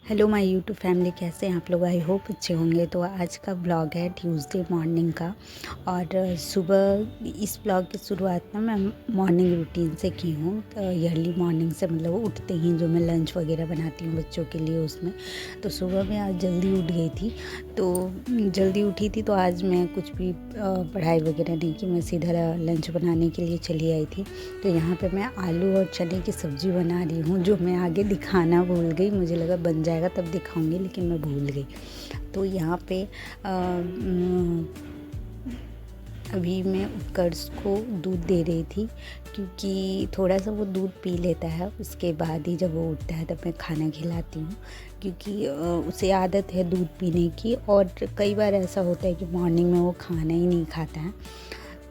Hello my YouTube family, कैसे हैं आप लोग। आई होप अच्छे होंगे। तो आज का ब्लॉग है ट्यूसडे मॉर्निंग का। और सुबह इस ब्लॉग की शुरुआत ना मैं मॉर्निंग रूटीन से की हूँ। अर्ली मॉर्निंग से मतलब उठते ही जो मैं लंच वगैरह बनाती हूँ बच्चों के लिए उसमें। तो सुबह मैं आज जल्दी उठ गई थी। तो जल्दी उठी थी तो आज मैं कुछ भी पढ़ाई वगैरह नहीं की, मैं सीधा लंच बनाने के लिए चली आई थी। तो यहाँ पे मैं आलू और चने की सब्ज़ी बना रही हूँ, जो मैं आगे दिखाना भूल गई। मुझे लगा बन जाएगा तब दिखाऊंगी, लेकिन मैं भूल गई। तो यहाँ पे अभी मैं उत्कर्ष को दूध दे रही थी, क्योंकि थोड़ा सा वो दूध पी लेता है। उसके बाद ही जब वो उठता है तब मैं खाना खिलाती हूँ, क्योंकि उसे आदत है दूध पीने की। और कई बार ऐसा होता है कि मॉर्निंग में वो खाना ही नहीं खाता है।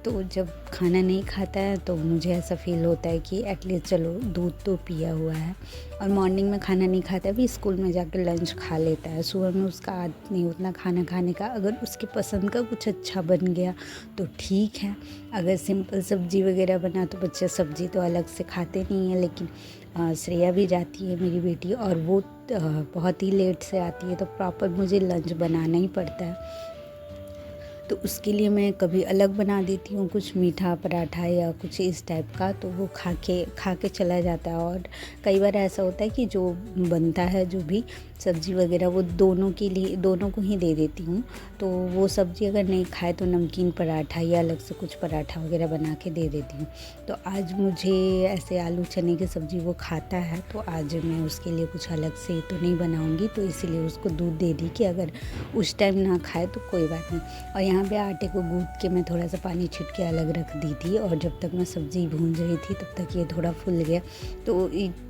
तो जब खाना नहीं खाता है तो मुझे ऐसा फ़ील होता है कि एटलीस्ट चलो दूध तो पिया हुआ है। और मॉर्निंग में खाना नहीं खाता है, भी स्कूल में जाकर लंच खा लेता है। सुबह में उसका आदत नहीं उतना खाना खाने का। अगर उसके पसंद का कुछ अच्छा बन गया तो ठीक है। अगर सिंपल सब्ज़ी वगैरह बना तो बच्चे सब्ज़ी तो अलग से खाते नहीं हैं। लेकिन श्रेया भी जाती है मेरी बेटी, और वो बहुत ही लेट से आती है, तो प्रॉपर मुझे लंच बनाना ही पड़ता है। तो उसके लिए मैं कभी अलग बना देती हूँ, कुछ मीठा पराठा या कुछ इस टाइप का, तो वो खा के चला जाता है। और कई बार ऐसा होता है कि जो बनता है, जो भी सब्ज़ी वगैरह, वो दोनों के लिए दोनों को ही दे देती हूँ। तो वो सब्ज़ी अगर नहीं खाए तो नमकीन पराठा या अलग से कुछ पराठा वगैरह बना के दे देती हूँ। तो आज मुझे ऐसे आलू चने की सब्ज़ी वो खाता है, तो आज मैं उसके लिए कुछ अलग से तो नहीं बनाऊँगी। तो इसीलिए उसको दूध दे दी कि अगर उस टाइम ना खाए तो कोई बात नहीं। और यहाँ पे आटे को गूँथ के मैं थोड़ा सा पानी छिट के अलग रख दी थी, और जब तक मैं सब्ज़ी भून रही थी तब तक ये थोड़ा फूल गया। तो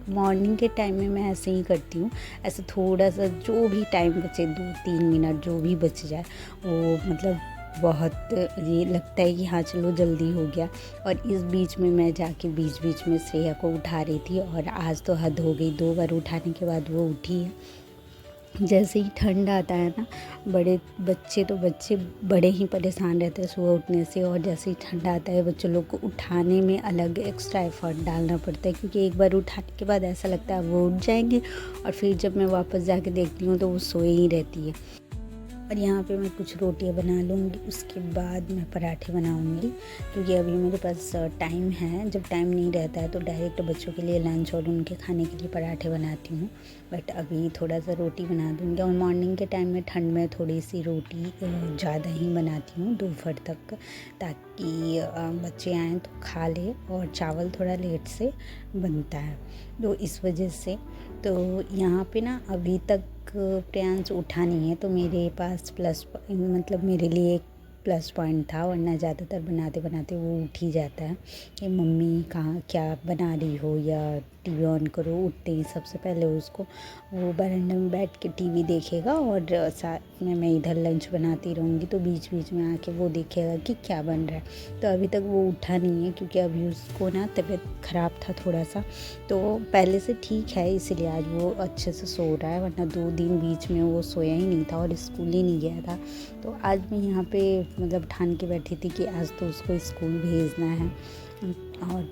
मॉर्निंग के टाइम में मैं ऐसे ही करती हूँ। ऐसे थोड़ा सा जो भी टाइम बचे, 2-3 मिनट जो भी बच जाए, वो मतलब बहुत ये लगता है कि हाँ चलो जल्दी हो गया। और इस बीच में मैं जाके बीच बीच में श्रेया को उठा रही थी, और आज तो हद हो गई, 2 बार उठाने के बाद वो उठी है। जैसे ही ठंड आता है ना, बच्चे बड़े ही परेशान रहते हैं सुबह उठने से। और जैसे ही ठंड आता है बच्चों लोग को उठाने में अलग एक्स्ट्रा एफर्ट डालना पड़ता है, क्योंकि एक बार उठाने के बाद ऐसा लगता है वो उठ जाएंगे, और फिर जब मैं वापस जाके देखती हूँ तो वो सोए ही रहती है। और यहाँ पे मैं कुछ रोटियाँ बना लूँगी, उसके बाद मैं पराठे बनाऊँगी, क्योंकि अभी मेरे पास टाइम है। जब टाइम नहीं रहता है तो डायरेक्ट बच्चों के लिए लंच और उनके खाने के लिए पराठे बनाती हूँ। बट अभी थोड़ा सा रोटी बना दूँगी। और मॉर्निंग के टाइम में ठंड में थोड़ी सी रोटी ज़्यादा ही बनाती हूँ दोपहर तक, ताकि बच्चे आएँ तो खा ले। और चावल थोड़ा लेट से बनता है, तो इस वजह से। तो यहाँ पे ना अभी तक प्रियांश उठा नहीं है, तो मेरे पास मतलब मेरे लिए एक प्लस पॉइंट था। वरना ज़्यादातर बनाते बनाते वो उठ ही जाता है कि मम्मी कहाँ क्या बना रही हो, या टीवी ऑन करो। उठते ही सबसे पहले उसको वो बरामदे में बैठ के टीवी देखेगा, और साथ में मैं इधर लंच बनाती रहूँगी, तो बीच बीच में आके वो देखेगा कि क्या बन रहा है। तो अभी तक वो उठा नहीं है, क्योंकि अभी उसको ना तबीयत ख़राब था थोड़ा सा। तो पहले से ठीक है, इसलिए आज वो अच्छे से सो रहा है। वरना 2 दिन बीच में वो सोया ही नहीं था और स्कूल ही नहीं गया था। तो आज मैं यहाँ पे मतलब ठान के बैठी थी कि आज तो उसको स्कूल भेजना है। और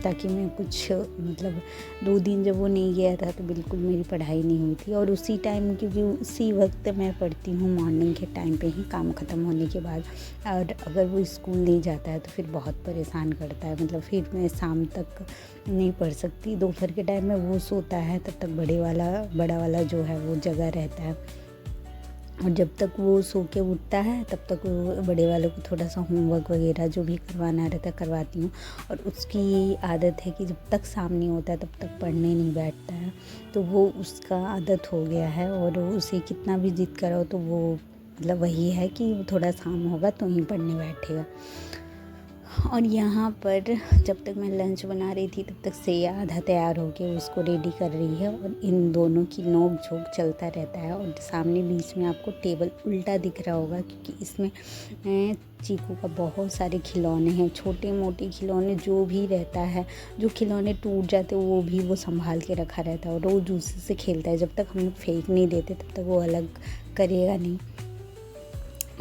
ताकि मैं कुछ मतलब 2 दिन जब वो नहीं गया था तो बिल्कुल मेरी पढ़ाई नहीं हुई थी। और उसी टाइम, क्योंकि उसी वक्त मैं पढ़ती हूँ मॉर्निंग के टाइम पे ही, काम ख़त्म होने के बाद। और अगर वो स्कूल नहीं जाता है तो फिर बहुत परेशान करता है, मतलब फिर मैं शाम तक नहीं पढ़ सकती। दोपहर के टाइम में वो सोता है, तब तक बड़ा वाला जो है वो जगा रहता है। और जब तक वो सो के उठता है तब तक वो बड़े वाले को थोड़ा सा होमवर्क वगैरह जो भी करवाना रहता है करवाती हूँ। और उसकी आदत है कि जब तक शाम नहीं होता है तब तक पढ़ने नहीं बैठता है। तो वो उसका आदत हो गया है, और उसे कितना भी जिद करो तो वो मतलब वही है कि थोड़ा शाम होगा तो ही पढ़ने बैठेगा। और यहाँ पर जब तक मैं लंच बना रही थी तब तक श्रेया आधा तैयार होके उसको रेडी कर रही है, और इन दोनों की नोक झोंक चलता रहता है। और सामने बीच में आपको टेबल उल्टा दिख रहा होगा, क्योंकि इसमें चीकू का बहुत सारे खिलौने हैं, छोटे मोटे खिलौने जो भी रहता है। जो खिलौने टूट जाते वो भी वो संभाल के रखा रहता है, और रोज़ उसी से खेलता है। जब तक हम लोग फेंक नहीं देते तब तक वो अलग करेगा नहीं।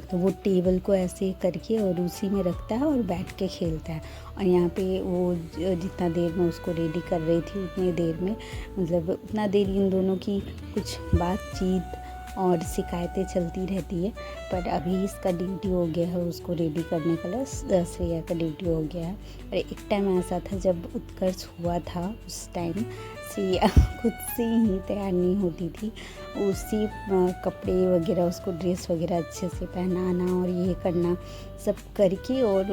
तो वो टेबल को ऐसे करके और उसी में रखता है और बैठ के खेलता है। और यहाँ पे वो जितना देर मैं उसको रेडी कर रही थी उतनी देर में मतलब उतना देर इन दोनों की कुछ बातचीत और शिकायतें चलती रहती है। पर अभी इसका ड्यूटी हो गया है उसको रेडी करने का लिए, श्रेया का ड्यूटी हो गया है। और एक टाइम ऐसा था जब उत्कर्ष हुआ था, उस टाइम श्रेया खुद से ही तैयार नहीं होती थी, उसी कपड़े वगैरह उसको ड्रेस वगैरह अच्छे से पहनाना और ये करना सब करके और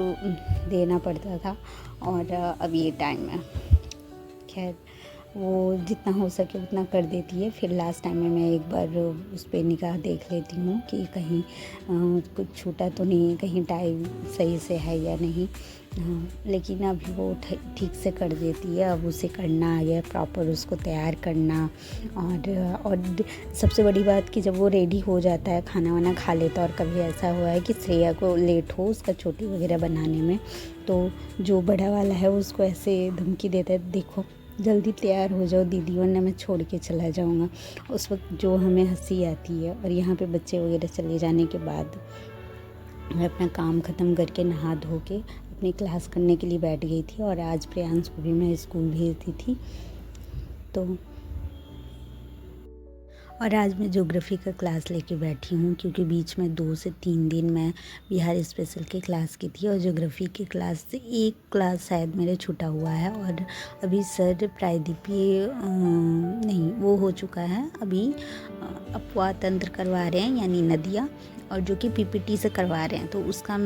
देना पड़ता था। और अब ये टाइम है, खैर वो जितना हो सके उतना कर देती है। फिर लास्ट टाइम में मैं एक बार उस पर निगाह देख लेती हूँ कि कहीं कुछ छूटा तो नहीं, कहीं टाई सही से है या नहीं। लेकिन अभी वो ठीक से कर देती है। अब उसे करना आ गया प्रॉपर, उसको तैयार करना। और सबसे बड़ी बात कि जब वो रेडी हो जाता है, खाना वाना खा लेता है, और कभी ऐसा हुआ है कि श्रेया को लेट हो उसका चोटी वगैरह बनाने में, तो जो बड़ा वाला है उसको ऐसे धमकी देता है, देखो जल्दी तैयार हो जाओ दीदी वरना मैं छोड़ के चला जाऊँगा। उस वक्त जो हमें हंसी आती है। और यहाँ पे बच्चे वगैरह चले जाने के बाद मैं अपना काम ख़त्म करके नहा धो के अपनी क्लास करने के लिए बैठ गई थी। और आज प्रियांश को भी मैं स्कूल भेजती थी। तो और आज मैं ज्योग्राफ़ी का क्लास लेके बैठी हूँ, क्योंकि बीच में 2 से 3 दिन मैं बिहार स्पेशल की क्लास की थी और ज्योग्राफ़ी की क्लास से एक क्लास शायद मेरे छूटा हुआ है। और अभी सर प्रायदीपीय नहीं वो हो चुका है, अभी अपवाह तंत्र करवा रहे हैं यानी नदियाँ, और जो कि पीपीटी से करवा रहे हैं। तो उसका